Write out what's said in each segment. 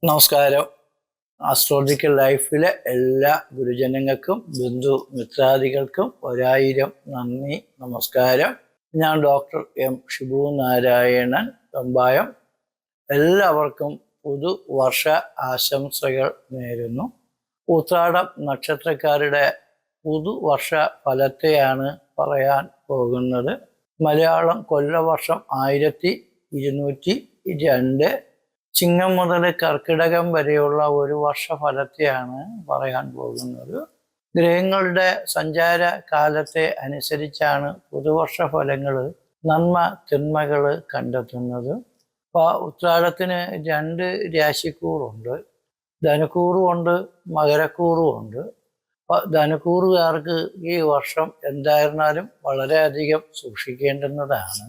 നമസ്കാരം. ആസ്ട്രോളജിക്കൽ ലൈഫിലെ എല്ലാ ഗുരുജനങ്ങൾക്കും ബന്ധു മിത്രാദികൾക്കും ഒരായിരം നന്ദി, നമസ്കാരം. ഞാൻ ഡോക്ടർ എം ഷിബു നാരായണൻ തമ്പായം. എല്ലാവർക്കും പുതുവർഷ ആശംസകൾ നേരുന്നു. ഉത്രാടം നക്ഷത്രക്കാരുടെ പുതുവർഷ ഫലത്തെയാണ് പറയാൻ പോകുന്നത്. മലയാളം കൊല്ലവർഷം 1202, ചിങ്ങം മുതൽ കർക്കിടകം വരെയുള്ള ഒരു വർഷ ഫലത്തെയാണ് പറയാൻ പോകുന്നത്. ഗ്രഹങ്ങളുടെ സഞ്ചാര കാലത്തെ അനുസരിച്ചാണ് പുതുവർഷ ഫലങ്ങൾ, നന്മ തിന്മകൾ കണ്ടെത്തുന്നത്. അപ്പോൾ ഉത്രാടത്തിന് 2 രാശിക്കൂറുണ്ട്. ധനുക്കൂറുമുണ്ട്, മകരക്കൂറുമുണ്ട്. അപ്പോൾ ധനുക്കൂറുകാർക്ക് ഈ വർഷം എന്തായിരുന്നാലും വളരെയധികം സൂക്ഷിക്കേണ്ടുന്നതാണ്.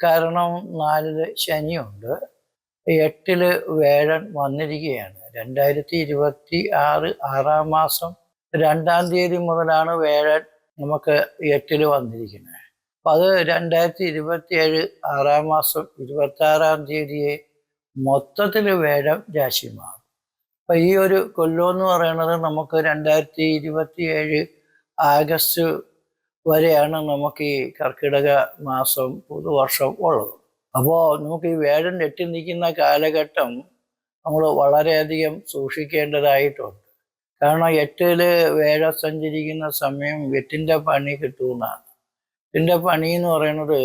കാരണം 4 ശനിയുണ്ട്, 8 വേഴൻ വന്നിരിക്കുകയാണ്. 2026 6-ാം മാസം 2-ാം തീയതി മുതലാണ് വേഴൻ നമുക്ക് 8 വന്നിരിക്കുന്നത്. അപ്പം അത് 2027 6-ാം മാസം 26-ാം തീയതിയെ മൊത്തത്തിൽ വേഴൻ രാശി മാറും. അപ്പം ഈ ഒരു കൊല്ലം എന്ന് പറയുന്നത് നമുക്ക് 2027 ആഗസ്റ്റ് വരെയാണ് നമുക്ക് ഈ കർക്കിടക മാസം പുതുവർഷം ഉള്ളത്. അപ്പോൾ നമുക്ക് ഈ വേഴൻ എട്ടി നിൽക്കുന്ന കാലഘട്ടം നമ്മൾ വളരെയധികം സൂക്ഷിക്കേണ്ടതായിട്ടുണ്ട്. കാരണം 8 വേഴ സഞ്ചരിക്കുന്ന സമയം 8ൻ്റെ പണി കിട്ടുന്നതാണ്. 8ൻ്റെ പണി എന്ന് പറയുന്നത്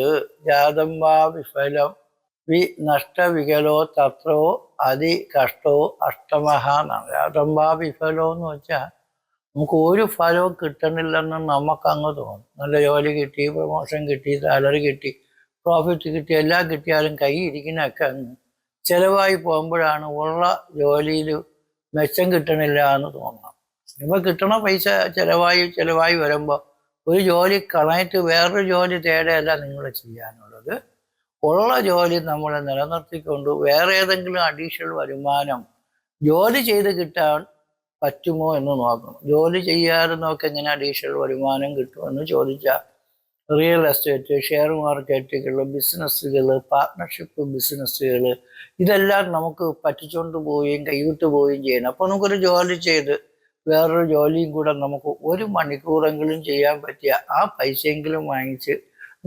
ജാതം വാ വിഫലം വി നഷ്ടവികലോ തത്രോ അതി കഷ്ടോ അഷ്ടമഹ എന്നാണ്. ജാതം വാ വിഫലോ എന്ന് വെച്ചാൽ നമുക്ക് ഒരു ഫലവും കിട്ടണില്ലെന്ന് നമുക്കങ്ങ് തോന്നും. നല്ല ജോലി കിട്ടി, പ്രൊമോഷൻ കിട്ടി, സാലറി കിട്ടി, പ്രോഫിറ്റ് കിട്ടി, എല്ലാം കിട്ടിയാലും കൈ ഇരിക്കുന്നതൊക്കെ അങ്ങ് ചിലവായി പോകുമ്പോഴാണ് ഉള്ള ജോലിയിൽ മെച്ചം കിട്ടണില്ല എന്ന് തോന്നണം. ഇപ്പോൾ കിട്ടണ പൈസ ചിലവായി വരുമ്പോൾ ഒരു ജോലി കളഞ്ഞിട്ട് വേറൊരു ജോലി തേടുകയല്ല നിങ്ങൾ ചെയ്യാനുള്ളത്. ഉള്ള ജോലി നമ്മൾ നിലനിർത്തിക്കൊണ്ട് വേറെ ഏതെങ്കിലും അഡീഷണൽ വരുമാനം ജോലി ചെയ്ത് കിട്ടാൻ പറ്റുമോ എന്ന് നോക്കണം. ജോലി ചെയ്യാതെ നോക്കി എങ്ങനെ അഡീഷണൽ വരുമാനം കിട്ടുമെന്ന് ചോദിച്ചാൽ റിയൽ എസ്റ്റേറ്റ്, ഷെയർ മാർക്കറ്റുകൾ, ബിസിനസ്സുകൾ, പാർട്ട്ണർഷിപ്പ് ബിസിനസ്സുകൾ, ഇതെല്ലാം നമുക്ക് പറ്റിച്ചുകൊണ്ട് പോവുകയും കൈവിട്ട് പോവുകയും ചെയ്യണം. അപ്പോൾ നമുക്കൊരു ജോലി ചെയ്ത് വേറൊരു ജോലിയും കൂടെ നമുക്ക് 1 മണിക്കൂറെങ്കിലും ചെയ്യാൻ പറ്റിയ ആ പൈസയെങ്കിലും വാങ്ങിച്ച്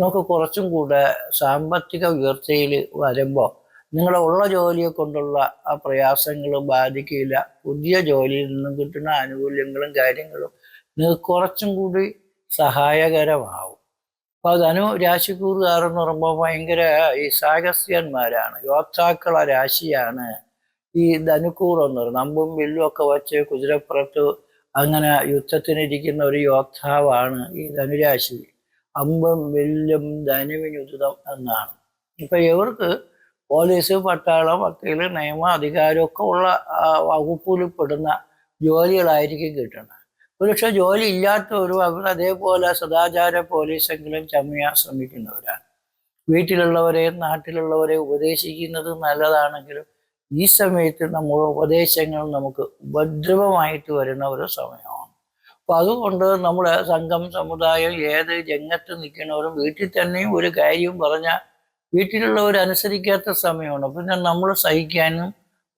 നമുക്ക് കുറച്ചും കൂടെ സാമ്പത്തിക ഉയർച്ചയിൽ വരുമ്പോൾ നിങ്ങളുടെ ഉള്ള ജോലിയെ കൊണ്ടുള്ള ആ പ്രയാസങ്ങൾ ബാധിക്കില്ല. പുതിയ ജോലിയിൽ നിന്നും കിട്ടുന്ന ആനുകൂല്യങ്ങളും കാര്യങ്ങളും നിങ്ങൾക്ക് കുറച്ചും കൂടി സഹായകരമാവും. അപ്പോൾ ധനു രാശിക്കൂറുകാരെന്ന് പറയുമ്പോൾ ഭയങ്കര ഈ സാഹസ്യന്മാരാണ്, യോദ്ധാക്കള രാശിയാണ് ഈ ധനുക്കൂർ എന്ന് പറയുന്നത്. അമ്പും വില്ലും ഒക്കെ വച്ച് കുതിരപ്പുറത്ത് അങ്ങനെ യുദ്ധത്തിനിരിക്കുന്ന ഒരു യോദ്ധാവാണ് ഈ ധനുരാശി. അമ്പും വില്ലും ധനുവിനുദിതം എന്നാണ്. ഇപ്പം ഇവർക്ക് പോലീസ്, പട്ടാളം, വക്കീൽ, നിയമ അധികാരമൊക്കെ ഉള്ള വകുപ്പിൽ പെടുന്ന ജോലികളായിരിക്കും കിട്ടുന്നത്. ഒരുപക്ഷെ ജോലി ഇല്ലാത്തവരും അവർ അതേപോലെ സദാചാര പോലീസെങ്കിലും ചമയാൻ ശ്രമിക്കുന്നവരാണ്. വീട്ടിലുള്ളവരെയും നാട്ടിലുള്ളവരെയും ഉപദേശിക്കുന്നത് നല്ലതാണെങ്കിലും ഈ സമയത്ത് നമ്മൾ ഉപദേശങ്ങൾ നമുക്ക് ഉപദ്രവമായിട്ട് വരുന്ന ഒരു സമയമാണ്. അപ്പം അതുകൊണ്ട് നമ്മുടെ സംഘം, സമുദായം, ഏത് രംഗത്ത് നിൽക്കുന്നവരും വീട്ടിൽ തന്നെയും ഒരു കാര്യവും പറഞ്ഞാൽ വീട്ടിലുള്ളവരനുസരിക്കാത്ത സമയമാണ്. പിന്നെ നമ്മൾ സഹിക്കാനും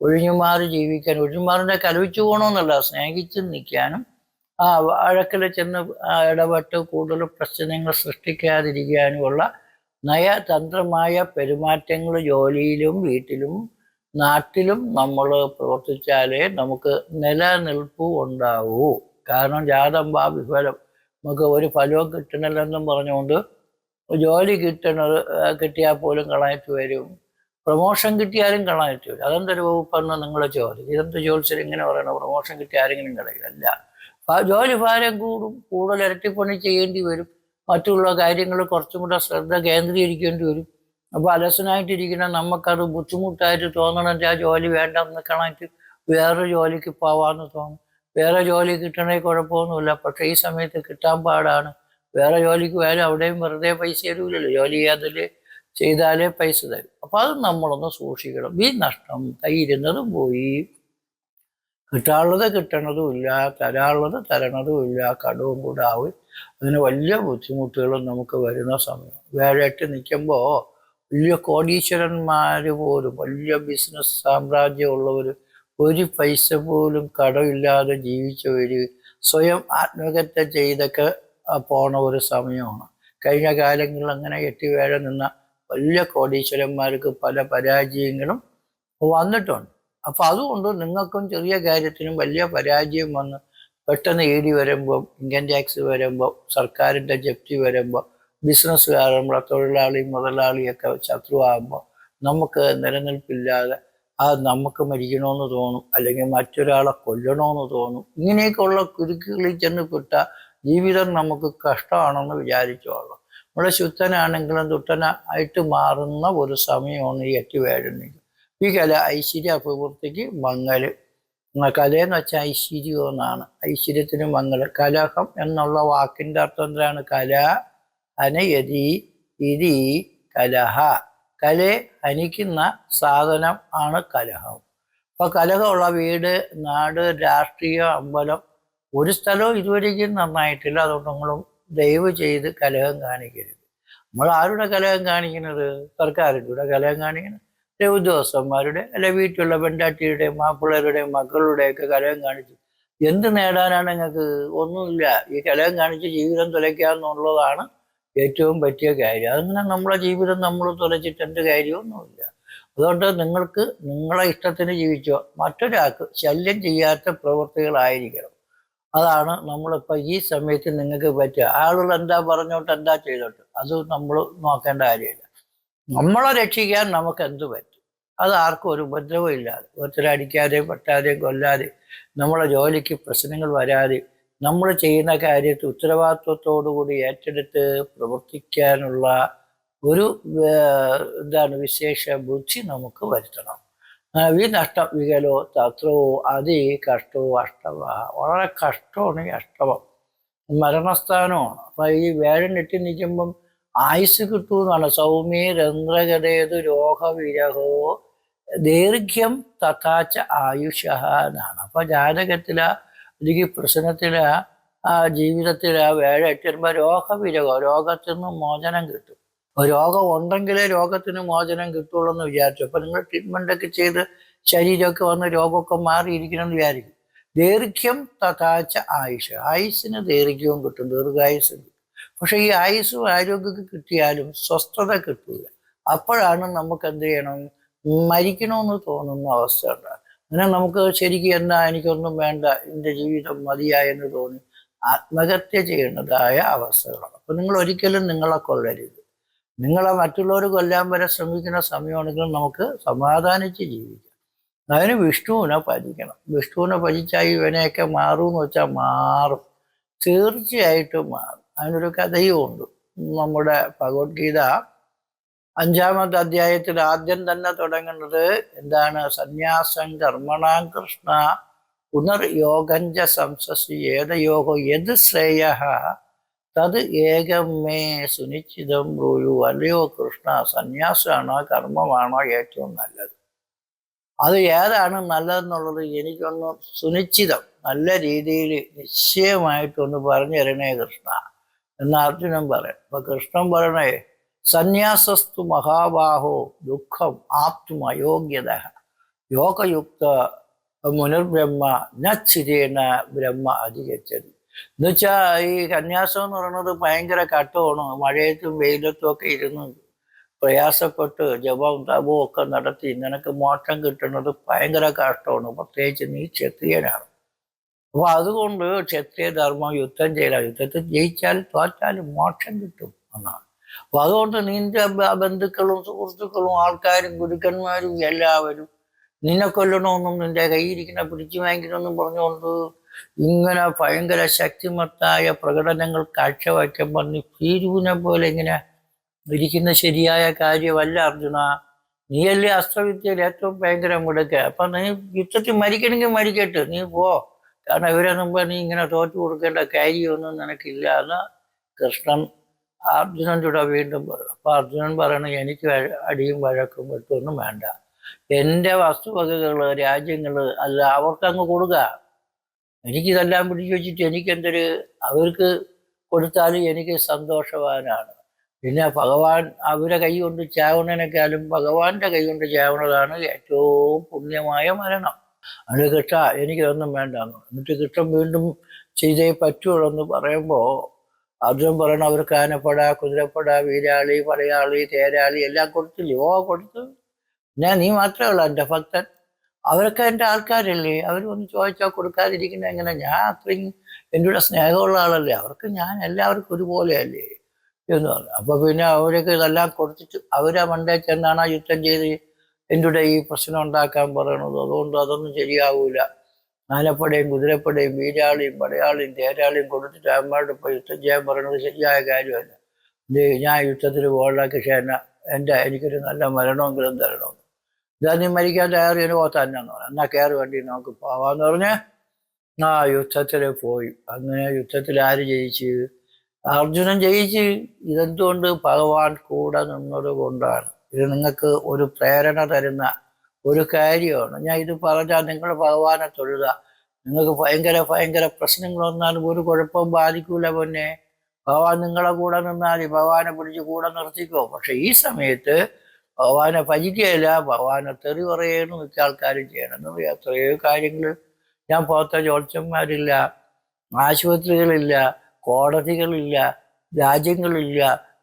ഒഴിഞ്ഞുമാറി ജീവിക്കാനും, ഒഴിഞ്ഞുമാറിനെ കലവിച്ചു പോകണമെന്നല്ല, സ്നേഹിച്ച് നിൽക്കാനും വഴക്കിൽ ചെന്ന് ഇടപെട്ട് കൂടുതൽ പ്രശ്നങ്ങൾ സൃഷ്ടിക്കാതിരിക്കാനുമുള്ള നയതന്ത്രമായ പെരുമാറ്റങ്ങൾ ജോലിയിലും വീട്ടിലും നാട്ടിലും നമ്മൾ പ്രവർത്തിച്ചാലേ നമുക്ക് നിലനിൽപ്പ് ഉണ്ടാവൂ. കാരണം ജാതം വാ വിഫലം, നമുക്ക് ഒരു ഫലവും കിട്ടണില്ലെന്നും പറഞ്ഞുകൊണ്ട് ജോലി കിട്ടിയാൽ പോലും കളഞ്ഞിട്ട് വരും, പ്രൊമോഷൻ കിട്ടിയാലും കളഞ്ഞിട്ട് വരും. അതെന്തൊരു വകുപ്പെന്ന് നിങ്ങൾ ചോദിക്കും. ഇതെന്ത് ജോലിസിൽ ഇങ്ങനെ പറയണം, പ്രൊമോഷൻ കിട്ടിയ ആരെങ്കിലും കളയില്ല. ജോലി ഭാരം കൂടും, കൂടുതൽ ഇരട്ടിപ്പണി ചെയ്യേണ്ടി വരും, മറ്റുള്ള കാര്യങ്ങൾ കുറച്ചും കൂടെ ശ്രദ്ധ കേന്ദ്രീകരിക്കേണ്ടി വരും. അപ്പോൾ അലസനായിട്ടിരിക്കുന്ന നമുക്കത് ബുദ്ധിമുട്ടായിട്ട് തോന്നണമെങ്കിൽ ആ ജോലി വേണ്ടെന്ന് കളഞ്ഞിട്ട് വേറൊരു ജോലിക്ക് പോവാമെന്ന് തോന്നും. വേറെ ജോലി കിട്ടണമെങ്കിൽ കുഴപ്പമൊന്നുമില്ല, പക്ഷേ ഈ സമയത്ത് കിട്ടാൻ പാടാണ്. വേറെ ജോലിക്ക് പോയാലും അവിടെയും വെറുതെ പൈസ തരൂലല്ലോ, ജോലി ചെയ്താലേ പൈസ തരും. അപ്പോൾ അത് നമ്മളൊന്ന് സൂക്ഷിക്കണം. ഈ നഷ്ടം കയ്യിരുന്നതും പോയി, കിട്ടാനുള്ളത് കിട്ടണതുമില്ല, തരാനുള്ളത് തരണതുമില്ല, കടവും കൂടെ ആവും. അതിന് വലിയ ബുദ്ധിമുട്ടുകളും നമുക്ക് വരുന്ന സമയം. വേഴയിട്ട് നിൽക്കുമ്പോൾ വലിയ കോടീശ്വരന്മാർ പോലും, വലിയ ബിസിനസ് സാമ്രാജ്യമുള്ളവർ ഒരു പൈസ പോലും കടമില്ലാതെ ജീവിച്ചവര് സ്വയം ആത്മഹത്യ ചെയ്തൊക്കെ പോണ ഒരു സമയമാണ്. കഴിഞ്ഞ കാലങ്ങളിൽ അങ്ങനെ എട്ടിവേഴ നിന്ന വലിയ കോടീശ്വരന്മാർക്ക് പല പരാജയങ്ങളും വന്നിട്ടുണ്ട്. അപ്പൊ അതുകൊണ്ട് നിങ്ങൾക്കും ചെറിയ കാര്യത്തിനും വലിയ പരാജയം വന്ന് പെട്ടെന്ന് ED വരുമ്പോൾ, ഇൻകം ടാക്സ് വരുമ്പോൾ, സർക്കാരിന്റെ ജപ്തി വരുമ്പോൾ, ബിസിനസ്സുകാരുമ്പോൾ, തൊഴിലാളി മുതലാളിയൊക്കെ ശത്രുവാകുമ്പോൾ നമുക്ക് നിലനിൽപ്പില്ലാതെ നമുക്ക് മരിക്കണമെന്ന് തോന്നും, അല്ലെങ്കിൽ മറ്റൊരാളെ കൊല്ലണമെന്ന് തോന്നും. ഇങ്ങനെയൊക്കെയുള്ള കുരുക്കുകളിൽ ചെന്ന് പെട്ട ജീവിതം നമുക്ക് കഷ്ടമാണെന്ന് വിചാരിച്ചോളൂ. നമ്മുടെ ശുദ്ധനാണെങ്കിലും ദുഷ്ടനായിട്ട് മാറുന്ന ഒരു സമയമാണ് ഈ എട്ടുവേഴ്. ഈ കല ഐശ്വര്യ അഭിവൃദ്ധിക്ക് മങ്ങല്. കലയെന്ന് വെച്ചാൽ ഐശ്വര്യം എന്നാണ്. ഐശ്വര്യത്തിന് മങ്ങല്. കലഹം എന്നുള്ള വാക്കിന്റെ അർത്ഥം എന്താണ്? കല ഹനയതി ഇതി കലഹ. കലയെ ഹനിക്കുന്ന സാധനം ആണ് കലഹം. അപ്പൊ കലഹമുള്ള വീട്, നാട്, രാഷ്ട്രീയം, അമ്പലം ഒരു സ്ഥലവും ഇതുവരെയ്ക്കും നന്നായിട്ടില്ല. അതുകൊണ്ട് നിങ്ങളും ദയവ് ചെയ്ത് കലഹം കാണിക്കരുത്. നമ്മൾ ആരുടെ കലഹം കാണിക്കുന്നത്? സർക്കാരിൻ്റെ കൂടെ കലഹം കാണിക്കുന്നത്, ഉദ്യോഗസ്ഥന്മാരുടെ, അല്ലെ വീട്ടിലുള്ള പെണ്ടാട്ടിയുടെയും മാപ്പിളരുടെയും മക്കളുടെയൊക്കെ കലഹം കാണിച്ചു എന്ത് നേടാനാണ് നിങ്ങൾക്ക്? ഒന്നുമില്ല. ഈ കലഹം കാണിച്ച് ജീവിതം തുലയ്ക്കാന്നുള്ളതാണ് ഏറ്റവും പറ്റിയ കാര്യം. അങ്ങനെ നമ്മളെ ജീവിതം നമ്മൾ തുലച്ചിട്ട് എന്ത് കാര്യമൊന്നുമില്ല. അതുകൊണ്ട് നിങ്ങൾക്ക് നിങ്ങളെ ഇഷ്ടത്തിന് ജീവിച്ചോ. മറ്റൊരാൾക്ക് ശല്യം ചെയ്യാത്ത പ്രവൃത്തികളായിരിക്കണം. അതാണ് നമ്മളിപ്പോൾ ഈ സമയത്ത് നിങ്ങൾക്ക് പറ്റുക. ആളുകൾ എന്താ പറഞ്ഞോട്ട് എന്താ ചെയ്തോട്ട് അത് നമ്മൾ നോക്കേണ്ട കാര്യമില്ല. നമ്മളെ രക്ഷിക്കാൻ നമുക്ക് എന്ത് പറ്റും? അത് ആർക്കും ഒരു ഉപദ്രവം ഇല്ലാതെ, ഒത്തിരി അടിക്കാതെയും പറ്റാതെയും കൊല്ലാതെ, നമ്മളെ ജോലിക്ക് പ്രശ്നങ്ങൾ വരാതെ, നമ്മൾ ചെയ്യുന്ന കാര്യത്തിൽ ഉത്തരവാദിത്വത്തോടുകൂടി ഏറ്റെടുത്ത് പ്രവർത്തിക്കാനുള്ള ഒരു വിശേഷ ബുദ്ധി നമുക്ക് വരുത്തണം. നഷ്ടം വികലോ തത്രോ അതി കഷ്ടവും അഷ്ടമ. വളരെ കഷ്ടമാണ് ഈ അഷ്ടമം, മരണസ്ഥാനമാണ്. അപ്പൊ ഈ വേഴം നെട്ടി നിൽക്കുമ്പം ആയുസ് കിട്ടൂന്നാണ്. സൗമ്യരന്ധ്രഗതേതു രോഗവിരഹോ ദൈർഘ്യം തഥാച്ച ആയുഷ എന്നാണ്. അപ്പൊ ജാതകത്തില് അല്ലെങ്കിൽ പ്രശ്നത്തില് ജീവിതത്തില് വേഴ എട്ടുമ്പോ രോഗവിരഹോ, രോഗത്തിൽ നിന്ന് മോചനം കിട്ടും. രോഗം ഉണ്ടെങ്കിലേ രോഗത്തിന് മോചനം കിട്ടുള്ളൂ എന്ന് വിചാരിച്ചു. അപ്പൊ നിങ്ങൾ ട്രീറ്റ്മെന്റ് ഒക്കെ ചെയ്ത് ശരീരമൊക്കെ വന്ന് രോഗമൊക്കെ മാറിയിരിക്കണമെന്ന് വിചാരിക്കും. ദൈർഘ്യം തഥാച്ച ആയുഷ്. ആയുസിന് ദൈർഘ്യവും കിട്ടും, ദീർഘായുസ് കിട്ടും. പക്ഷെ ഈ ആയുസ്സും ആരോഗ്യമൊക്കെ കിട്ടിയാലും സ്വസ്ഥത കിട്ടൂല. അപ്പോഴാണ് നമുക്ക് എന്ത് ചെയ്യണം? മരിക്കണമെന്ന് തോന്നുന്ന അവസ്ഥ ഉണ്ടാകും. അങ്ങനെ നമുക്ക് ശരിക്കും എന്താ, എനിക്കൊന്നും വേണ്ട, എൻ്റെ ജീവിതം മതിയായെന്ന് തോന്നി ആത്മഹത്യ ചെയ്യുന്നതായ അവസ്ഥകളാണ്. അപ്പൊ നിങ്ങൾ ഒരിക്കലും നിങ്ങളെ കൊല്ലരുത്. നിങ്ങളെ മറ്റുള്ളവർ കൊല്ലാൻ വരെ ശ്രമിക്കുന്ന സമയമാണെങ്കിലും നമുക്ക് സമാധാനിച്ച് ജീവിക്കാം. അതിന് വിഷ്ണുവിനെ ഭജിക്കണം. വിഷ്ണുവിനെ ഭജിച്ചാൽ ഇവനെയൊക്കെ മാറുമെന്ന് വെച്ചാൽ മാറും, തീർച്ചയായിട്ടും മാറും. അതിനൊരു കഥയും ഉണ്ട്. നമ്മുടെ ഭഗവത്ഗീത 5-ാമത്തെ അധ്യായത്തിൽ ആദ്യം തന്നെ തുടങ്ങുന്നത് എന്താണ്? സന്യാസം കർമ്മണാം കൃഷ്ണ പുനർയോഗഞ്ച സംസസി ഏതയോഗോ യത് ശ്രേയ തത് ഏകം മേ സുനിശ്ചിതം ബ്രൂയു. അല്ലയോ കൃഷ്ണ, സന്യാസമാണോ കർമ്മമാണോ ഏറ്റവും നല്ലത്? അത് ഏതാണ് നല്ലതെന്നുള്ളത് എനിക്കൊന്ന് സുനിശ്ചിതം, നല്ല രീതിയിൽ നിശ്ചയമായിട്ടൊന്ന് പറഞ്ഞു തരണേ കൃഷ്ണ എന്ന് അർജുനൻ പറയും. അപ്പൊ കൃഷ്ണൻ പറയണേ, സന്യാസസ്തു മഹാബാഹോ ദുഃഖം ആപ്തും അയോഗ്യത യോഗയുക്ത മുനിർബ്രഹ്മ നച്ചിരേണ ബ്രഹ്മ അധികച്ചത്. എന്നുവെച്ചാൽ ഈ സന്യാസം എന്ന് പറയുന്നത് ഭയങ്കര കട്ടമാണ്. മഴയത്തും വെയിലത്തും ഒക്കെ ഇരുന്ന് പ്രയാസപ്പെട്ട് ജപവും തപവും ഒക്കെ നടത്തി നിനക്ക് മോക്ഷം കിട്ടുന്നത് ഭയങ്കര കഷ്ടമാണ്. പ്രത്യേകിച്ച് നീ ക്ഷത്രിയനാണ്. അപ്പൊ അതുകൊണ്ട് ക്ഷത്രിയ ധർമ്മം യുദ്ധം ചെയ്യല. യുദ്ധത്തിൽ ജയിച്ചാലും തോറ്റാലും മോക്ഷം കിട്ടും എന്നാണ്. അപ്പൊ അതുകൊണ്ട് നിന്റെ ബന്ധുക്കളും സുഹൃത്തുക്കളും ആൾക്കാരും ഗുരുക്കന്മാരും എല്ലാവരും നിന്നെ കൊല്ലണമെന്നും നിന്റെ കയ്യിരിക്കുന്ന പിടിച്ചു വാങ്ങിക്കണമെന്നും പറഞ്ഞുകൊണ്ട് ഇങ്ങനെ ഭയങ്കര ശക്തിമത്തായ പ്രകടനങ്ങൾ കാഴ്ചവെക്കുമ്പോൾ നീ ഭീരുവിനെ പോലെ ഇങ്ങനെ ഇരിക്കുന്ന ശരിയായ കാര്യമല്ല അർജുന. നീയല്ലേ അസ്ത്രവിദ്യയിൽ ഏറ്റവും ഭയങ്കര മിടുക്ക്. അപ്പൊ നീ യുദ്ധത്തിൽ മരിക്കണമെങ്കിൽ മരിക്കട്ടെ, നീ പോ. കാരണം ഇവരെ മുമ്പ് നീ ഇങ്ങനെ തോറ്റു കൊടുക്കേണ്ട കാര്യമൊന്നും നിനക്കില്ല എന്ന് കൃഷ്ണൻ അർജുനൻ്റെ വീണ്ടും പറയണം. അപ്പൊ അർജുനൻ പറയണ, എനിക്ക് അടിയും വഴക്കും വെട്ടൊന്നും വേണ്ട. എൻ്റെ വസ്തുവകകള്, രാജ്യങ്ങള് അല്ല അവർക്കങ്ങ് കൊടുക്കുക. എനിക്കിതെല്ലാം പിടിച്ചു വെച്ചിട്ട് എനിക്കെന്തൊരു, അവർക്ക് കൊടുത്താലും എനിക്ക് സന്തോഷവാനാണ്. പിന്നെ ഭഗവാൻ അവരെ കൈ കൊണ്ട് ചാവണേനേക്കാളും ഭഗവാന്റെ കൈ കൊണ്ട് ചാവണതാണ് ഏറ്റവും പുണ്യമായ മരണം. അത് കിട്ട എനിക്കിതൊന്നും വേണ്ടെന്ന്. എന്നിട്ട് കിട്ടം വീണ്ടും ചെയ്തേ പറ്റുള്ളൂ എന്ന് പറയുമ്പോൾ അർജുൻ പറയണം അവർക്ക് ആനപ്പട, കുതിരപ്പട, വീരാളി, പടയാളി, തേരാളി എല്ലാം കൊടുത്തില്ലേ? ഓ കൊടുത്തു. നീ മാത്രമേ ഉള്ളൂ എൻ്റെ ഭക്തൻ. അവരൊക്കെ എൻ്റെ ആൾക്കാരല്ലേ, അവർ ഒന്ന് ചോദിച്ചാൽ കൊടുക്കാതിരിക്കുന്ന എങ്ങനെ? ഞാൻ അത്രയും എൻ്റെ കൂടെ സ്നേഹമുള്ള ആളല്ലേ, അവർക്ക് ഞാൻ എല്ലാവർക്കും ഒരുപോലെയല്ലേ എന്ന് പറഞ്ഞു. അപ്പൊ പിന്നെ അവരൊക്കെ ഇതെല്ലാം കൊടുത്തിട്ട് അവരാ മണ്ടേ ചെന്നാണ് ആ യുദ്ധം ചെയ്ത് എൻ്റെ കൂടെ ഈ പ്രശ്നം ഉണ്ടാക്കാൻ പറയണത്. അതുകൊണ്ട് അതൊന്നും ശരിയാവൂല. ആനപ്പടയും കുതിരപ്പടയും വീരാളിയും പടയാളിയും തേരാളിയും കൊടുത്തിട്ട് അമ്മയോട് ഇപ്പോൾ യുദ്ധം ചെയ്യാൻ പറയുന്നത് ശരിയായ കാര്യമല്ല. ഞാൻ യുദ്ധത്തിൽ പോകാനുള്ള കൃഷേന എനിക്കൊരു നല്ല മരണമെങ്കിലും തരണമെന്ന്. ഇതാ നീ മരിക്കാൻ തയ്യാറി ഓ തന്നെന്ന് പറഞ്ഞു. എന്നാ കയറി വേണ്ടി നമുക്ക് പോവാന്ന് പറഞ്ഞ് ആ യുദ്ധത്തിൽ പോയി. അങ്ങനെ യുദ്ധത്തിൽ ആര് ജയിച്ച്? അർജുനൻ ജയിച്ച്. ഇതെന്തുകൊണ്ട്? ഭഗവാൻ കൂടെ നിന്നത് കൊണ്ടാണ്. ഇത് നിങ്ങൾക്ക് ഒരു പ്രേരണ തരുന്ന ഒരു കാര്യമാണ്. ഞാൻ ഇത് പറഞ്ഞാൽ നിങ്ങൾ ഭഗവാനെ തൊഴുക. നിങ്ങൾക്ക് ഭയങ്കര പ്രശ്നങ്ങൾ വന്നാലും ഒരു കുഴപ്പവും ബാധിക്കൂല പൊന്നെ. ഭഗവാൻ നിങ്ങളെ കൂടെ നിന്നാൽ ഭഗവാനെ പിടിച്ച് കൂടെ നിർത്തിക്കോ. പക്ഷെ ഈ സമയത്ത് ഭഗവാനെ ഭജിക്കുകയില്ല, ഭഗവാനെ തെറി പറയണം മിക്ക ആൾക്കാരും ചെയ്യണം എന്ന് പറയാം. എത്രയോ കാര്യങ്ങൾ ഞാൻ പോത്ത ജ്യോത്സ്യന്മാരില്ല, ആശുപത്രികളില്ല, കോടതികളില്ല, രാജ്യങ്ങളില്ല,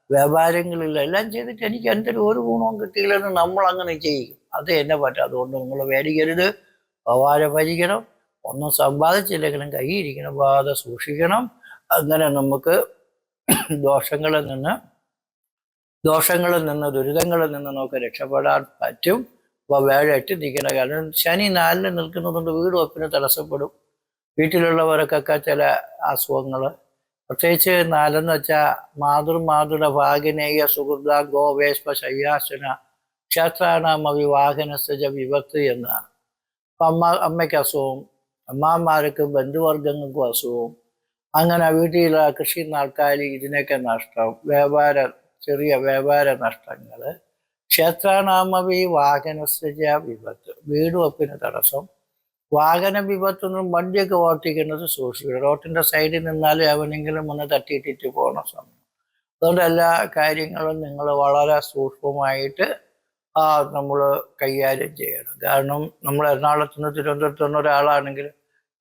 വ്യാപാരങ്ങളില്ല, എല്ലാം ചെയ്തിട്ട് എനിക്ക് എന്തൊരു ഒരു ഗുണവും കിട്ടിയില്ലെന്ന് നമ്മൾ അങ്ങനെ ചെയ്യും. അത് എന്നെ പറ്റും. അതുകൊണ്ട് നിങ്ങൾ പേടിക്കരുത്. ഭഗവാനെ ഭജിക്കണം. ഒന്നും സമ്പാദിച്ചില്ലെങ്കിലും കൈയിരിക്കണം, ബാധ സൂക്ഷിക്കണം. അങ്ങനെ നമുക്ക് ദോഷങ്ങളിൽ നിന്ന് ദുരിതങ്ങളിൽ നിന്ന് നമുക്ക് രക്ഷപ്പെടാൻ പറ്റും. അപ്പോൾ വേഴ എട്ടിരിക്കണം. കാരണം ശനി 4 നിൽക്കുന്നതുകൊണ്ട് വീട് വെപ്പിന് തടസ്സപ്പെടും. വീട്ടിലുള്ളവർക്കൊക്കെ ചില അസുഖങ്ങൾ, പ്രത്യേകിച്ച് 4 വെച്ചാൽ മാതൃമാതൃയുടെ ഭാഗിനേയ സുഹൃത ഗോവേശ്വ ശയ്യാസന ക്ഷേത്രാണാം അവിവാഹനസജ വിഭക്തി എന്നാണ്. അപ്പം അമ്മയ്ക്ക് അസുഖവും, അമ്മാമാർക്കും ബന്ധുവർഗങ്ങൾക്കും അസുഖവും, അങ്ങനെ വീട്ടിലെ കൃഷി നാൾക്കാർ ഇതിനൊക്കെ നഷ്ടം, ചെറിയ വ്യാപാര നഷ്ടങ്ങൾ, ക്ഷേത്രാണാമവി വാഹനസജ വിപത്ത്, വീട് വെപ്പിന് തടസ്സം, വാഹന വിപത്തൊന്നും വണ്ടിയൊക്കെ ഓട്ടിക്കുന്നത് സൂക്ഷിക്കണം. റോട്ടിൻ്റെ സൈഡിൽ നിന്നാലും അവനെങ്കിലും ഒന്ന് തട്ടിയിട്ടിട്ട് പോകണ സമയം. അതുകൊണ്ട് എല്ലാ കാര്യങ്ങളും നിങ്ങൾ വളരെ സൂക്ഷ്മമായിട്ട് നമ്മൾ കൈകാര്യം ചെയ്യണം. കാരണം നമ്മൾ എറണാകുളത്ത് നിന്ന് തിരുവനന്തപുരത്ത് നിന്ന് ഒരാളാണെങ്കിൽ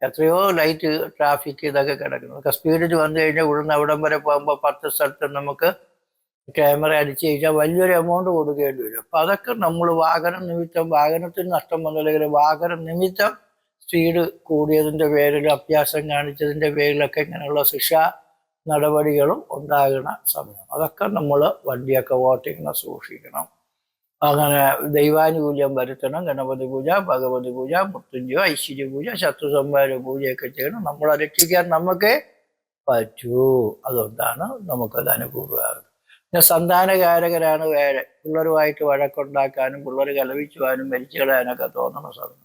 എത്രയോ ലൈറ്റ് ട്രാഫിക് ഇതൊക്കെ കിടക്കുന്നു. ഒക്കെ സ്പീഡിൽ വന്നു കഴിഞ്ഞാൽ ഇവിടുന്ന് അവിടം വരെ പോകുമ്പോൾ 10 സ്ഥലത്ത് നമുക്ക് ക്യാമറ അടിച്ചു കഴിഞ്ഞാൽ വലിയൊരു എമൗണ്ട് കൊടുക്കേണ്ടി വരും. അപ്പം അതൊക്കെ നമ്മൾ വാഹനത്തിന് നഷ്ടം വന്നില്ലെങ്കിൽ വാഹന നിമിത്തം സ്പീഡ് കൂടിയതിൻ്റെ പേരിൽ, അഭ്യാസം കാണിച്ചതിൻ്റെ പേരിലൊക്കെ ഇങ്ങനെയുള്ള ശിക്ഷാ നടപടികളും ഉണ്ടാകുന്ന സമയം. അതൊക്കെ നമ്മൾ വണ്ടിയൊക്കെ ഓട്ടിക്കണം, സൂക്ഷിക്കണം. അങ്ങനെ ദൈവാനുകൂല്യം വരുത്തണം. ഗണപതി പൂജ, ഭഗവതി പൂജ, മൃത്യുഞ്ജയ, ഐശ്വര്യ പൂജ, ശത്രു സംഹാര പൂജയൊക്കെ ചെയ്യണം. നമ്മളെ രക്ഷിക്കാൻ നമുക്ക് പറ്റൂ. അതുകൊണ്ടാണ് നമുക്കത് അനുകൂലമാകുന്നത്. പിന്നെ സന്താനകാരകരാണ് വേറെ. പിള്ളേരുമായിട്ട് വഴക്കുണ്ടാക്കാനും പിള്ളേർ കലവിച്ചുവാനും മരിച്ചു കളയാനൊക്കെ തോന്നുന്ന സമയം.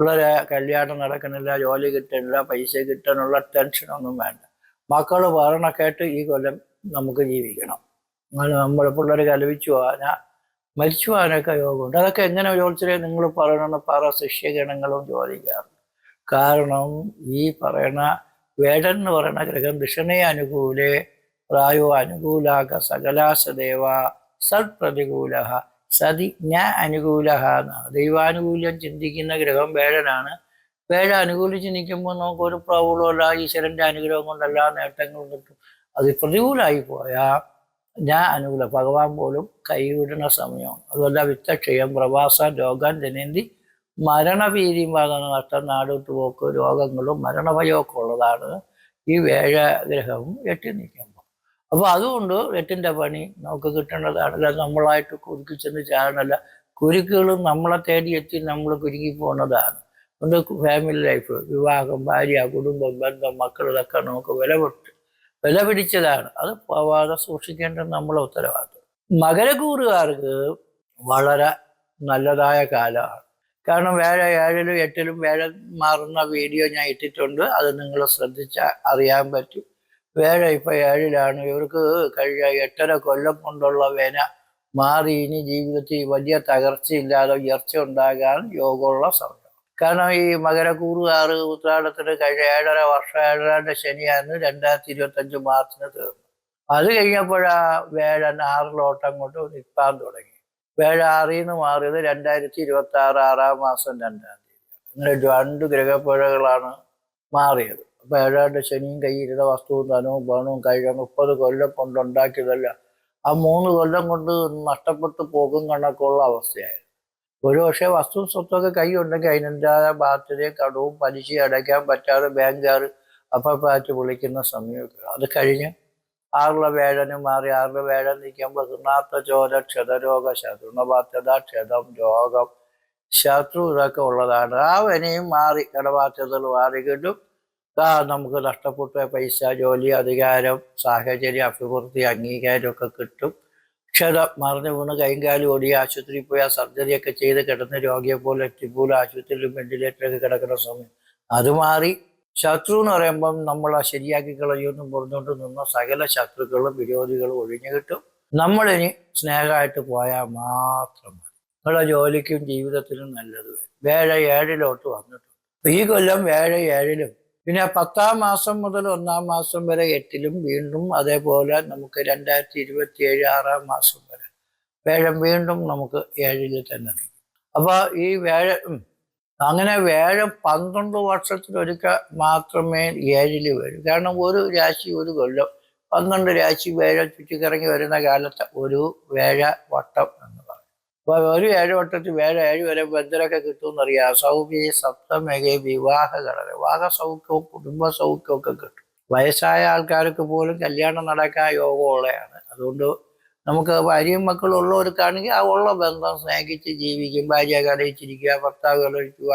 പിള്ളേരെ കല്യാണം നടക്കണില്ല, ജോലി കിട്ടണില്ല, പൈസ കിട്ടാനുള്ള ടെൻഷനൊന്നും വേണ്ട. മക്കൾ പറയണ കേട്ട് ഈ കൊല്ലം നമുക്ക് ജീവിക്കണം. അങ്ങനെ നമ്മൾ പിള്ളേർ കലവിച്ചു പോകാനാ മരിച്ചു പോകാനൊക്കെ യോഗമുണ്ട്. അതൊക്കെ എങ്ങനെ യോജിച്ചേ നിങ്ങൾ പറയണമെന്ന് ശിഷ്യഗണങ്ങളും ചോദിക്കാറുണ്ട്. കാരണം ഈ പറയണ വേടൻ എന്ന് പറയുന്ന ഗ്രഹം ദക്ഷിണേ അനുകൂലേ പ്രായോ അനുകൂലാക സകലാസദേവ സത് പ്രതികൂല സതി ജ്ഞ അനുകൂല എന്നാണ്. ദൈവാനുകൂല്യം ചിന്തിക്കുന്ന ഗ്രഹം വേഴനാണ്. വേഴ അനുകൂലിച്ച് നിൽക്കുമ്പോൾ നമുക്കൊരു പ്രോബ്ലമല്ല, ഈശ്വരൻ്റെ അനുഗ്രഹം കൊണ്ട് എല്ലാ നേട്ടങ്ങളും കിട്ടും. അത് പ്രതികൂലമായി പോയാൽ ഞാൻ അനുകൂല ഭഗവാൻ പോലും കൈവിടുന്ന സമയമാണ്. അതുമല്ല വിത്തക്ഷയം, പ്രവാസം, രോഗം, ജനന്തി, മരണഭീതിയും വാദന നഷ്ടം, നാടോട്ട് പോക്ക്, രോഗങ്ങളും മരണഭയമൊക്കെ ഉള്ളതാണ് ഈ വേഴഗ്രഹം എട്ടി നിൽക്കുമ്പോൾ. അപ്പോൾ അതുകൊണ്ട് എട്ടിൻ്റെ പണി നമുക്ക് കിട്ടേണ്ടതാണ്. അല്ല നമ്മളായിട്ട് കുരുക്കിച്ചെന്ന് ചാടണല്ല. കുരുക്കുകളും നമ്മളെ തേടി എത്തി നമ്മൾ കുരുക്കി പോകുന്നതാണ്. അതുകൊണ്ട് ഫാമിലി ലൈഫ്, വിവാഹം, ഭാര്യ, കുടുംബം, ബന്ധം, മക്കൾ ഇതൊക്കെ നമുക്ക് വില പിടിച്ചതാണ്. അത് പോവാതെ സൂക്ഷിക്കേണ്ടത് നമ്മളെ ഉത്തരവാദിത്വം. മകരക്കൂറുകാർക്ക് വളരെ നല്ലതായ കാലമാണ്. കാരണം വേഴ 7ലും 8ലും വേഴ മാറുന്ന വീഡിയോ ഞാൻ ഇട്ടിട്ടുണ്ട്. അത് നിങ്ങൾ ശ്രദ്ധിച്ചാൽ അറിയാൻ പറ്റും. വേഴ ഇപ്പം 7ലാണ്. ഇവർക്ക് കഴിഞ്ഞ 8.5 കൊല്ലം കൊണ്ടുള്ള വേന മാറി ഇനി ജീവിതത്തിൽ വലിയ തകർച്ചയില്ലാതെ ഉയർച്ച ഉണ്ടാകാൻ യോഗമുള്ള സമയം. കാരണം ഈ മകരക്കൂറുകാർ ഉത്രാടത്തിന് കഴിഞ്ഞ 7.5 വർഷം 7.5 ശനിയായിരുന്നു 2025 മാർച്ചിന് തീർന്നു. അത് കഴിഞ്ഞപ്പോഴാ വേഴൻ 6 അങ്ങോട്ട് നിൽക്കാൻ തുടങ്ങി. വേഴ 6ൽ നിന്ന് മാറിയത് 2026 6 മാസം 2-ാം തീയതി. അങ്ങനെ 2 ഗ്രഹപ്പിഴകളാണ് മാറിയത്. അപ്പൊ ഏഴാണ്ട് ശനിയും കയ്യിരുന്ന വസ്തുവും ധനവും പണവും കഴിഞ്ഞ 30 കൊല്ലം കൊണ്ടുണ്ടാക്കിയതല്ല ആ 3 കൊല്ലം കൊണ്ട് നഷ്ടപ്പെട്ടു പോകും കണക്കുള്ള അവസ്ഥയായിരുന്നു. ഒരുപക്ഷെ വസ്തു സ്വത്തൊക്കെ കൈയുണ്ടെങ്കിൽ അതിനെന്തായ ബാധ്യതയും കടവും പലിശയും അടയ്ക്കാൻ പറ്റാതെ ബാങ്കുകാർ അപ്പപ്പാറ്റ് വിളിക്കുന്ന സമയമൊക്കെ അത് കഴിഞ്ഞ് 6 വേഴനും മാറി 6 വേഴൻ നിൽക്കുമ്പോൾ ഋണാർത്ഥ ചോര ക്ഷതരോഗ ശത്രുണബാധ്യത ക്ഷതം രോഗം ശത്രു ഇതൊക്കെ ഉള്ളതാണ്. ആ വനെയും മാറി കടബാധ്യതകൾ മാറി കിട്ടും. നമുക്ക് നഷ്ടപ്പെട്ട പൈസ, ജോലി, അധികാരം, സാഹചര്യം, അഭിവൃദ്ധി, അംഗീകാരമൊക്കെ കിട്ടും. ക്ഷതം മറിഞ്ഞു വീണ് കൈകാലി ഓടി ആശുപത്രിയിൽ പോയി ആ സർജറിയൊക്കെ ചെയ്ത് കിടന്ന് രോഗിയെ പോലെ എത്തിപ്പോലും ആശുപത്രിയിലും വെന്റിലേറ്ററിലൊക്കെ കിടക്കുന്ന സമയം അത് മാറി. ശത്രു എന്ന് പറയുമ്പം നമ്മളെ ശരിയാക്കി കളയുമെന്നും പറഞ്ഞുകൊണ്ട് നിന്ന സകല ശത്രുക്കളും വിരോധികളും ഒഴിഞ്ഞു കിട്ടും. നമ്മളിനി സ്നേഹമായിട്ട് പോയാൽ മാത്രം മതി. നിങ്ങളുടെ ജോലിക്കും ജീവിതത്തിനും നല്ലത് വരും. വേഴ 7 വന്നിട്ടുണ്ട്. ഈ കൊല്ലം വേഴ 7 പിന്നെ 10-ാം മാസം മുതൽ 1-ാം മാസം വരെ 8 വീണ്ടും അതേപോലെ നമുക്ക് 2027 6-ാം മാസം വരെ വേഴം വീണ്ടും നമുക്ക് 7 തന്നെ. അപ്പൊ ഈ അങ്ങനെ വേഴം 12 വർഷത്തിലൊരിക്കൽ മാത്രമേ 7 വരൂ. കാരണം ഒരു രാശി ഒരു കൊല്ലം 12 രാശി വേഴം ചുറ്റിക്കറങ്ങി വരുന്ന കാലത്ത് ഒരു വേഴ വട്ടം എന്ന് പറയും. അപ്പൊ ഒരു 7 വട്ടത്തിൽ വേഴ 7 വരെ ബന്ധനൊക്കെ കിട്ടുമെന്നറിയാം. സൗമ്യ സപ്തമേഖ വിവാഹ ഘടന, വിവാഹ സൗഖ്യവും കുടുംബ സൗഖ്യവും ഒക്കെ കിട്ടും. വയസ്സായ ആൾക്കാർക്ക് പോലും കല്യാണം നടക്കാൻ യോഗമുള്ളതാണ്. അതുകൊണ്ട് നമുക്ക് ഭാര്യയും മക്കളും ഉള്ളവർക്കാണെങ്കിൽ ആ ഉള്ള ബന്ധം സ്നേഹിച്ച് ജീവിക്കും. ഭാര്യ കലയിച്ചിരിക്കുക, ഭർത്താവ് കലയിക്കുക,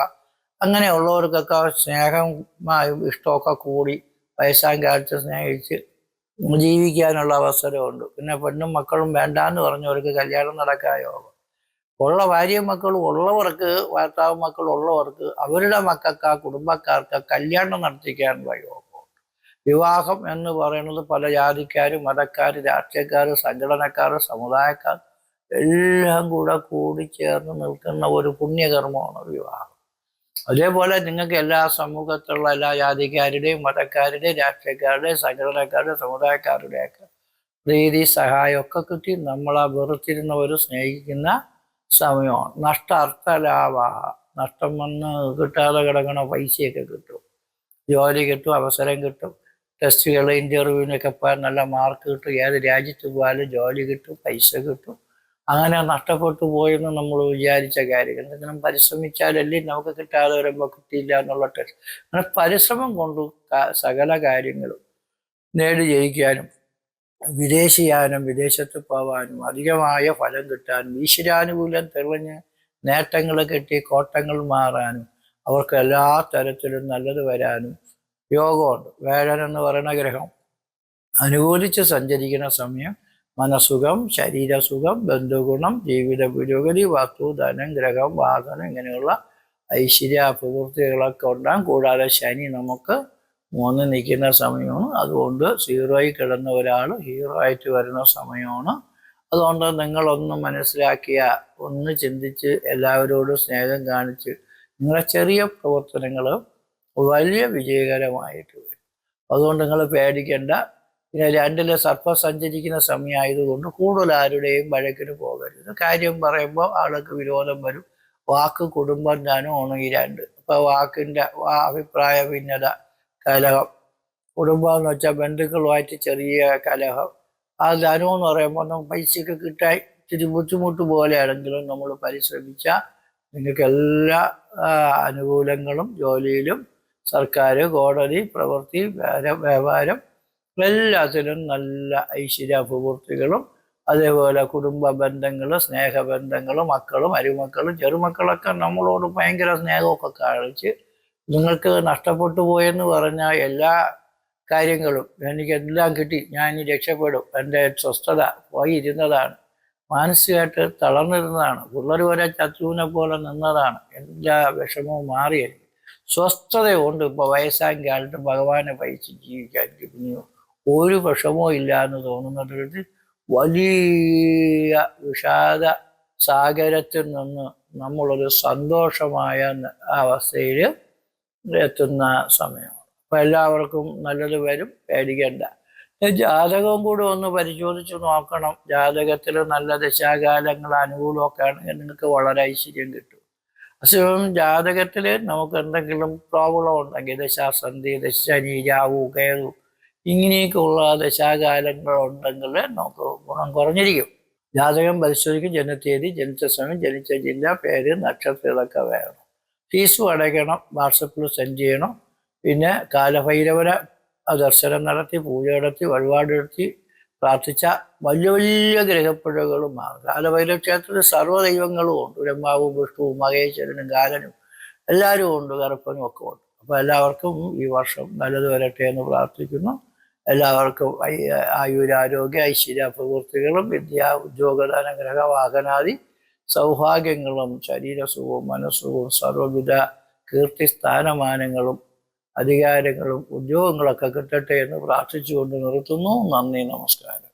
അങ്ങനെയുള്ളവർക്കൊക്കെ സ്നേഹമായും ഇഷ്ടമൊക്കെ കൂടി വയസ്സാം കാലത്ത് സ്നേഹിച്ച് ജീവിക്കാനുള്ള അവസരമുണ്ട്. പിന്നെ പെണ്ണും മക്കളും വേണ്ടാന്ന് പറഞ്ഞവർക്ക് കല്യാണം നടക്കാൻ യോഗം. ഉള്ള ഭാര്യയും മക്കളും ഉള്ളവർക്ക്, ഭർത്താവും മക്കളും ഉള്ളവർക്ക് അവരുടെ മക്കൾക്ക്, ആ കുടുംബക്കാർക്ക് കല്യാണം നടത്തിക്കാനുള്ള യോഗം. വിവാഹം എന്ന് പറയുന്നത് പല ജാതിക്കാരും മതക്കാർ, രാഷ്ട്രീയക്കാർ, സംഘടനക്കാർ, സമുദായക്കാർ എല്ലാം കൂടിച്ചേർന്ന് നിൽക്കുന്ന ഒരു പുണ്യകർമ്മമാണ് വിവാഹം. അതേപോലെ നിങ്ങൾക്ക് എല്ലാ സമൂഹത്തിലുള്ള എല്ലാ ജാതിക്കാരുടെയും മതക്കാരുടെയും രാഷ്ട്രീയക്കാരുടെയും സംഘടനക്കാരുടെയും സമുദായക്കാരുടെയൊക്കെ പ്രീതി സഹായമൊക്കെ കിട്ടി നമ്മളെ വെറുത്തിരുന്നവർ സ്നേഹിക്കുന്ന സമയമാണ്. അർത്ഥലാഭ, നഷ്ടം വന്ന് കിട്ടാതെ കിടക്കണ പൈസയൊക്കെ കിട്ടും, ജോലി കിട്ടും, അവസരം കിട്ടും, ടെസ്റ്റുകൾ ഇൻ്റർവ്യൂവിനൊക്കെ പോയാൽ നല്ല മാർക്ക് കിട്ടും, ഏത് രാജ്യത്ത് പോയാലും ജോലി കിട്ടും, പൈസ കിട്ടും. അങ്ങനെ നഷ്ടപ്പെട്ടു പോയെന്ന് നമ്മൾ വിചാരിച്ച കാര്യങ്ങൾ എന്തെങ്കിലും പരിശ്രമിച്ചാലല്ലേ നമുക്ക് കിട്ടാതെ വരുമ്പോൾ കിട്ടിയില്ല എന്നുള്ള ടെസ്റ്റ്. അങ്ങനെ പരിശ്രമം കൊണ്ട് സകല കാര്യങ്ങളും നേടി ജയിക്കാനും വിദേശിയാനും വിദേശത്ത് പോവാനും അധികമായ ഫലം കിട്ടാനും ഈശ്വരാനുകൂല്യം തെളിഞ്ഞ് നേട്ടങ്ങൾ കിട്ടി കോട്ടങ്ങൾ മാറാനും അവർക്ക് എല്ലാ തരത്തിലും നല്ലത് വരാനും യോഗമുണ്ട്. വേഴൻ എന്ന് പറയുന്ന ഗ്രഹം അനുകൂലിച്ച് സഞ്ചരിക്കുന്ന സമയം മനസുഖം, ശരീരസുഖം, ബന്ധുഗുണം, ജീവിത പുരോഗതി, വസ്തു, ധനം, ഗ്രഹം, വാഹനം ഇങ്ങനെയുള്ള ഐശ്വര്യ അഭിവൃദ്ധികളൊക്കെ ഉണ്ടാകും. കൂടാതെ ശനി നമുക്ക് 3 നിൽക്കുന്ന സമയമാണ്. അതുകൊണ്ട് 0യിൽ കിടന്ന ഒരാൾ ഹീറോ ആയിട്ട് വരുന്ന സമയമാണ്. അതുകൊണ്ട് നിങ്ങളൊന്ന് മനസ്സിലാക്കിയ, ഒന്ന് ചിന്തിച്ച് എല്ലാവരോടും സ്നേഹം കാണിച്ച് നിങ്ങളെ ചെറിയ പ്രവർത്തനങ്ങൾ വലിയ വിജയകരമായിട്ട് വരും. അതുകൊണ്ട് നിങ്ങൾ പേടിക്കേണ്ട. പിന്നെ 2 സർപ്പം സഞ്ചരിക്കുന്ന സമയമായതുകൊണ്ട് കൂടുതൽ ആരുടെയും വഴക്കിന് പോകരുത്. കാര്യം പറയുമ്പോൾ ആൾക്ക് വിരോധം വരും. വാക്ക്, കുടുംബം, ധനമാണ് ഈ 2. അപ്പോൾ വാക്കിൻ്റെ അഭിപ്രായ ഭിന്നത, കലഹം. കുടുംബം എന്ന് വെച്ചാൽ ബന്ധുക്കളുമായിട്ട് ചെറിയ കലഹം. ആ ധനം എന്ന് പറയുമ്പോൾ നമുക്ക് പൈസയൊക്കെ കിട്ടാൻ ഇത്തിരി ബുദ്ധിമുട്ട് പോലെയാണെങ്കിലും നമ്മൾ പരിശ്രമിച്ചാൽ നിങ്ങൾക്ക് എല്ലാ അനുകൂലങ്ങളും ജോലിയിലും, സർക്കാർ, കോടതി, പ്രവൃത്തി, വ്യാപാരം എല്ലാത്തിലും നല്ല ഐശ്വര്യ അഭിവൃദ്ധികളും അതേപോലെ കുടുംബ ബന്ധങ്ങൾ, സ്നേഹബന്ധങ്ങൾ, മക്കളും അരുമക്കളും ചെറുമക്കളൊക്കെ നമ്മളോട് ഭയങ്കര സ്നേഹമൊക്കെ കാണിച്ച് നിങ്ങൾക്ക് നഷ്ടപ്പെട്ടു പോയെന്ന് പറഞ്ഞാൽ എല്ലാ കാര്യങ്ങളും എനിക്കെല്ലാം കിട്ടി, ഞാൻ ഇനി രക്ഷപ്പെടും, എൻ്റെ സ്വസ്ഥത പോയി ഇരുന്നതാണ്, മാനസികമായിട്ട് തളർന്നിരുന്നതാണ്, പിള്ളേർ വരെ ചത്തുവിനെ പോലെ നിന്നതാണ്, എല്ലാ വിഷമവും മാറിയത് സ്വസ്ഥതയുണ്ട്. ഇപ്പോൾ വയസ്സാം കാലത്ത് ഭഗവാനെ പൈസ ജീവിക്കാൻ കിട്ടുന്നു, ഒരു വിഷമവും ഇല്ല എന്ന് തോന്നുന്നത് വലിയ വിഷാദ സാഗരത്തിൽ നിന്ന് നമ്മളൊരു സന്തോഷമായ അവസ്ഥയിൽ എത്തുന്ന സമയമാണ്. അപ്പം എല്ലാവർക്കും നല്ലത് വരും, പേടിക്കേണ്ട. ജാതകവും കൂടി ഒന്ന് പരിശോധിച്ച് നോക്കണം. ജാതകത്തിൽ നല്ല ദശാകാലങ്ങൾ അനുകൂലമൊക്കെ ആണെങ്കിൽ നിങ്ങൾക്ക് വളരെ ഐശ്വര്യം കിട്ടും. അസുഖം ജാതകത്തിൽ നമുക്ക് എന്തെങ്കിലും പ്രോബ്ലം ഉണ്ടെങ്കിൽ ദശാസന്ധി ദശനി രാവു കേതു ഇങ്ങനെയൊക്കെയുള്ള ദശാകാലങ്ങൾ ഉണ്ടെങ്കിൽ നമുക്ക് ഗുണം കുറഞ്ഞിരിക്കും. ജാതകം പരിശോധിക്കും, ജനനത്തീയതി, ജനിച്ച സമയം, ജനിച്ച ജില്ല, പേര്, നക്ഷത്രം ഇതൊക്കെ വേണം. ഫീസും അടയ്ക്കണം, വാട്സപ്പിൽ സെൻഡ് ചെയ്യണം. പിന്നെ കാലഭൈരവര ദർശനം നടത്തി, പൂജ നടത്തി, വഴിപാട് നടത്തി പ്രാർത്ഥിച്ച വലിയ വലിയ ഗ്രഹപ്പിഴകളും മാറും. കാലഭൈരവ ക്ഷേത്രത്തിൽ സർവ്വദൈവങ്ങളും ഉണ്ട്. ബ്രഹ്മാവും വിഷ്ണുവും മഹേശ്വരനും കാലനും എല്ലാവരും ഉണ്ട്, കറുപ്പനും ഒക്കെ ഉണ്ട്. അപ്പോൾ എല്ലാവർക്കും ഈ വർഷം നല്ലത് വരട്ടെ എന്ന് പ്രാർത്ഥിക്കുന്നു. എല്ലാവർക്കും ആയുരാരോഗ്യ ഐശ്വര്യ പ്രവൃത്തികളും വിദ്യ ഉദ്യോഗദാന ഗ്രഹവാഹനാദി സൗഭാഗ്യങ്ങളും ശരീരസുഖവും മനസ്സുഖവും സർവവിധ കീർത്തി സ്ഥാനമാനങ്ങളും അധികാരങ്ങളും ഉദ്യോഗങ്ങളൊക്കെ കിട്ടട്ടെ എന്ന് പ്രാർത്ഥിച്ചുകൊണ്ട് നിർത്തുന്നു. നന്ദി, നമസ്കാരം.